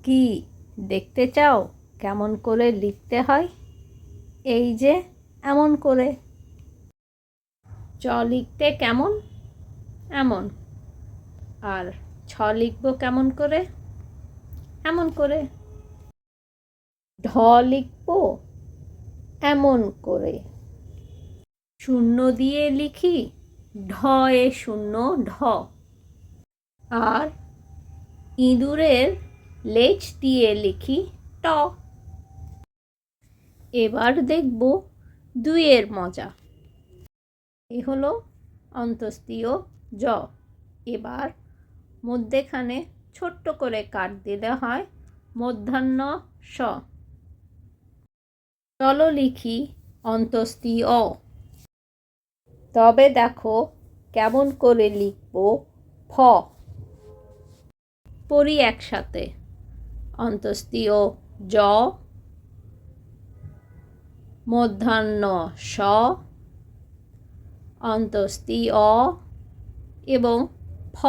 কি দেখতে চাও কেমন করে লিখতে হয়? এই যে এমন করে। চ লিখতে কেমন? এমন। আর ছ লিখব কেমন করে? এমন করে। ঢ লিখব এমন করে। শূন্য দিয়ে লিখি ঢ এ শূন্য ঢ। আর ইঁদুরের লেজ দিয়ে লিখি ট। এবার দেখব দুইয়ের মজা। এ হলো অন্তস্তীয় জ। এবার মধ্যেখানে ছোট্ট করে কাট দিলে হয় মূর্ধন্য ষ। চলো লিখি অন্তস্তীয় অ। তবে দেখো কেমন করে লিখব ফ। পড়ি একসাথে। অন্তস্তীয় জ, মূর্ধন্য ষ, অন্তস্তীয় অ এবং ফ।